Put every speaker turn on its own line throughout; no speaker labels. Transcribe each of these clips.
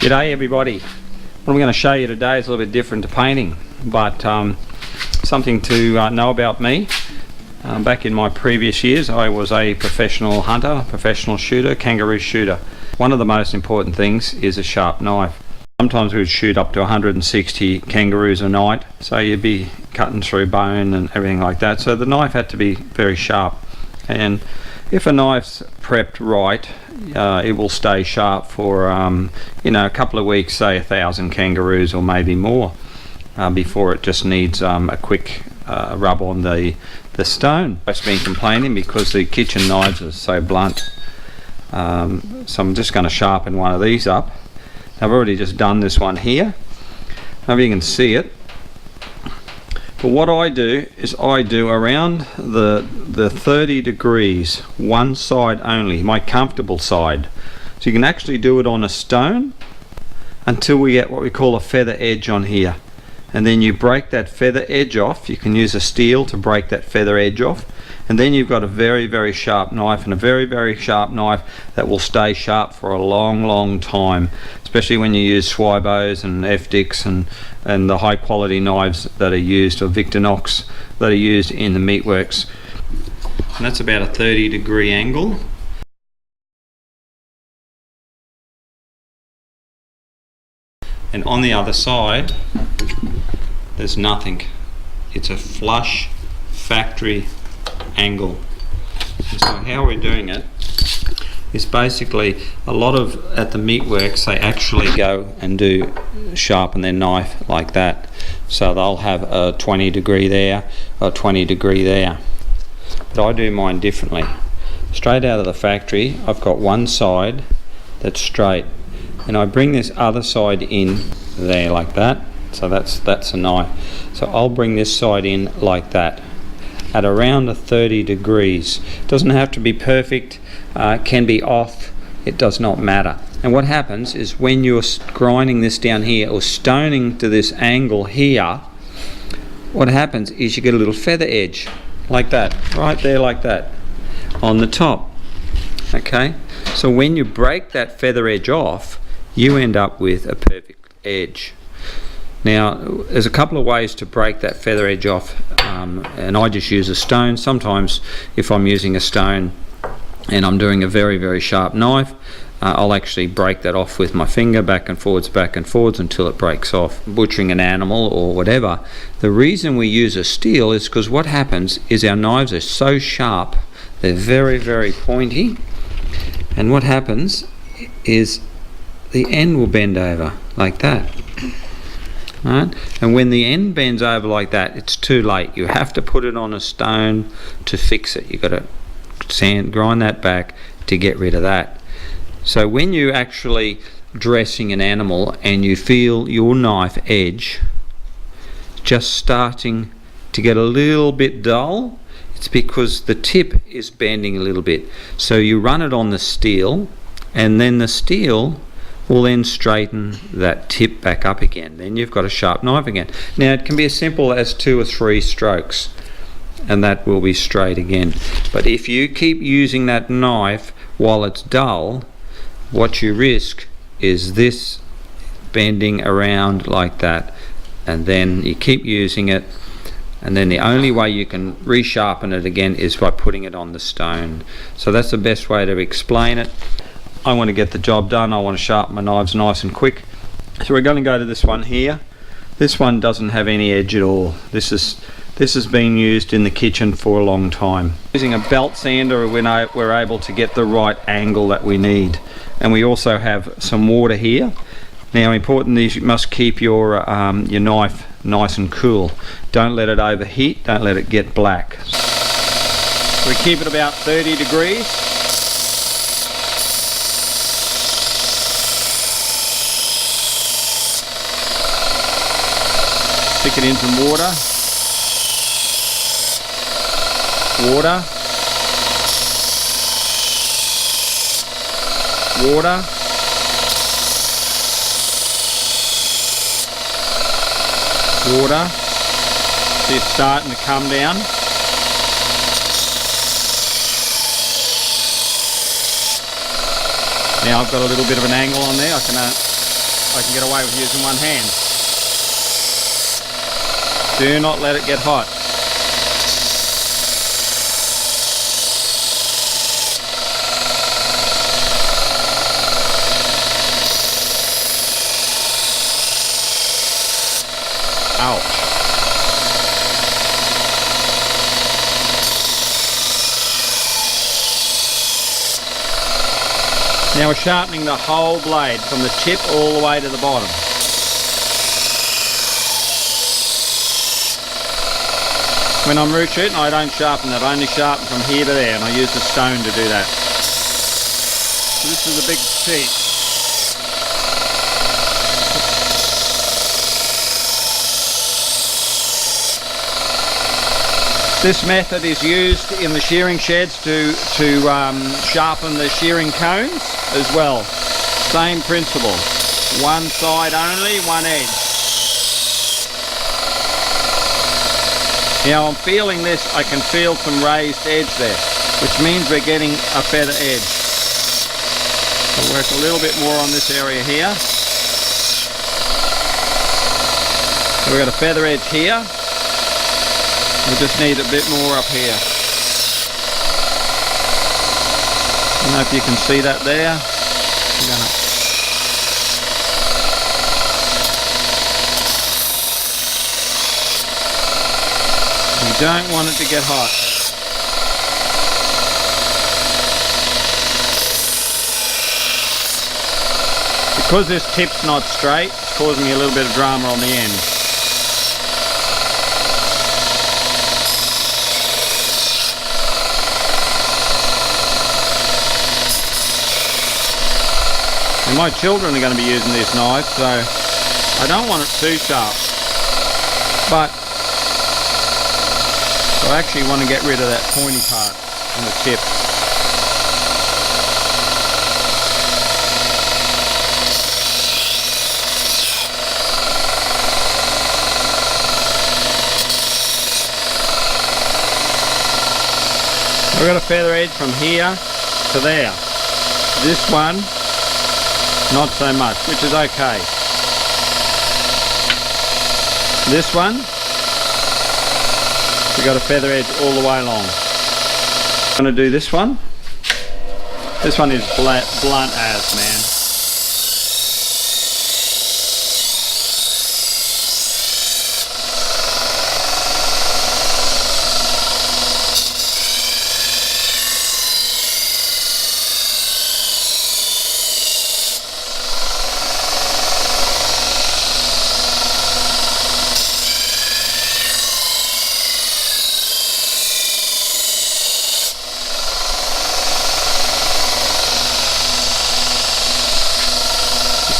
G'day everybody. What I'm going to show you today is a little bit different to painting, but something to know about me. Back in my previous years I was a professional hunter, professional shooter, kangaroo shooter. One of the most important things is a sharp knife. Sometimes we would shoot up to 160 kangaroos a night, so you'd be cutting through bone and everything like that, so the knife had to be very sharp. And if a knife's prepped right, it will stay sharp for a couple of weeks, say 1,000 kangaroos or maybe more, before it just needs a quick rub on the stone. I've been complaining because the kitchen knives are so blunt, so I'm just going to sharpen one of these up. I've already just done this one here. Hope you can see it. But what I do is I do around the 30 degrees, one side only, my comfortable side. So you can actually do it on a stone until we get what we call a feather edge on here. And then you break that feather edge off. You can use a steel to break that feather edge off. And then you've got a very, very sharp knife, and a very, very sharp knife that will stay sharp for a long, long time, especially when you use Swibos and FDix and the high quality knives that are used, or Victorinox, that are used in the meatworks. And that's about a 30-degree angle. And on the other side, there's nothing. It's a flush factory angle. And so how we're doing it is basically a lot of, at the meatworks, they actually go and do sharpen their knife like that. So they'll have a 20 degree there, a 20 degree there. But I do mine differently. Straight out of the factory, I've got one side that's straight, and I bring this other side in there like that. So that's a knife. So I'll bring this side in like that, at around a 30 degrees. Doesn't have to be perfect, can be off, it does not matter. And what happens is when you're grinding this down here or stoning to this angle here, what happens is you get a little feather edge like that, right there like that on the top. Okay, so when you break that feather edge off, you end up with a perfect edge. Now, there's a couple of ways to break that feather edge off, and I just use a stone. Sometimes if I'm using a stone and I'm doing a very, very sharp knife, I'll actually break that off with my finger, back and forwards until it breaks off. Butchering an animal or whatever, the reason we use a steel is because what happens is our knives are so sharp, they're very, very pointy, and what happens is the end will bend over like that. Right? And when the end bends over like that, it's too late. You have to put it on a stone to fix it. You've got to grind that back to get rid of that. So when you're actually dressing an animal and you feel your knife edge just starting to get a little bit dull, it's because the tip is bending a little bit. So you run it on the steel, and then the steel will then straighten that tip back up again. Then you've got a sharp knife again. Now it can be as simple as 2 or 3 strokes and that will be straight again. But if you keep using that knife while it's dull, what you risk is this bending around like that, and then you keep using it, and then the only way you can resharpen it again is by putting it on the stone. So that's the best way to explain it. I want to get the job done. I want to sharpen my knives nice and quick. So we're going to go to this one here. This one doesn't have any edge at all. This has been used in the kitchen for a long time. Using a belt sander, we're able to get the right angle that we need. And we also have some water here. Now, important is you must keep your knife nice and cool. Don't let it overheat. Don't let it get black. We keep it about 30 degrees. Stick it in some water, water, water, water. See it's starting to come down. Now I've got a little bit of an angle on there. I can I can get away with using one hand. Do not let it get hot. Ouch. Now we're sharpening the whole blade from the tip all the way to the bottom. When I'm root shooting, I don't sharpen that. I only sharpen from here to there, and I use the stone to do that. So this is a big sheet. This method is used in the shearing sheds to sharpen the shearing cones as well. Same principle. One side only, one edge. Now I'm feeling this, I can feel some raised edge there, which means we're getting a feather edge. I'll work a little bit more on this area here. So we've got a feather edge here. We just need a bit more up here. I don't know if you can see that there. You don't want it to get hot. Because this tip's not straight, it's causing me a little bit of drama on the end. And my children are going to be using this knife, so I don't want it too sharp. But I actually want to get rid of that pointy part on the tip. We've got a feather edge from here to there. This one, not so much, which is okay. This one, we got a feather edge all the way along. I'm going to do this one. This one is blunt as, man.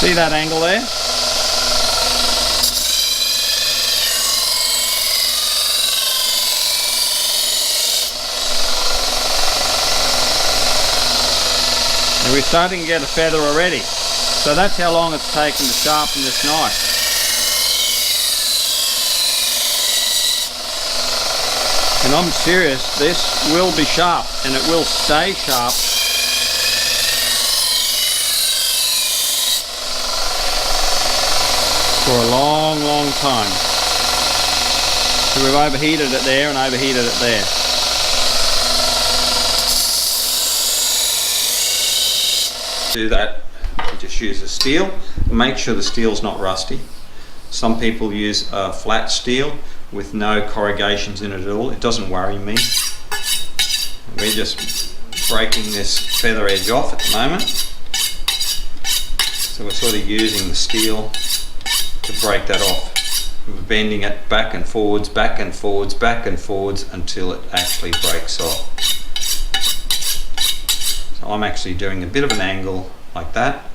See that angle there? And we're starting to get a feather already. So that's how long it's taken to sharpen this knife. And I'm serious, this will be sharp and it will stay sharp for a long, long time. So we've overheated it there and overheated it there. Do that, you just use a steel. Make sure the steel's not rusty. Some people use a flat steel with no corrugations in it at all. It doesn't worry me. We're just breaking this feather edge off at the moment. So we're sort of using the steel to break that off. We're bending it back and forwards, back and forwards, back and forwards until it actually breaks off. So I'm actually doing a bit of an angle like that.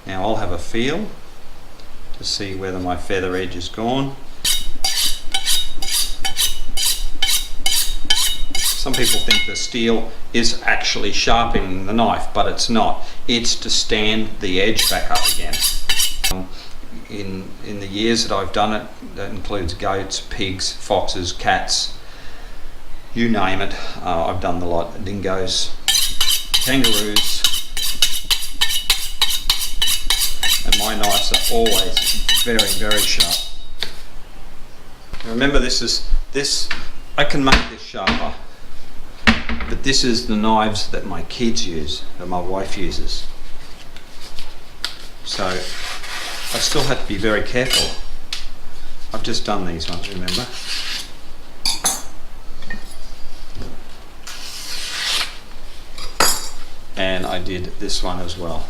Now I'll have a feel to see whether my feather edge is gone. Some people think the steel is actually sharpening the knife, but it's not. It's to stand the edge back up again. In the years that I've done it, that includes goats, pigs, foxes, cats, you name it. I've done the lot. Dingoes, kangaroos, my knives are always very, very sharp. Remember, this, I can make this sharper, but this is the knives that my kids use, that my wife uses. So I still have to be very careful. I've just done these ones, remember? And I did this one as well.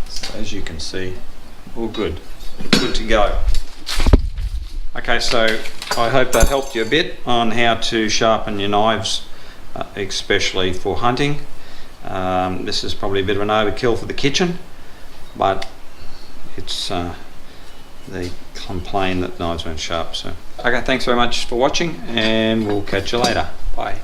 So as you can see, all good to go. Okay, so I hope that helped you a bit on how to sharpen your knives, especially for hunting. This is probably a bit of an overkill for the kitchen, but it's they complain that knives weren't sharp. So okay, thanks very much for watching, and we'll catch you later. Bye.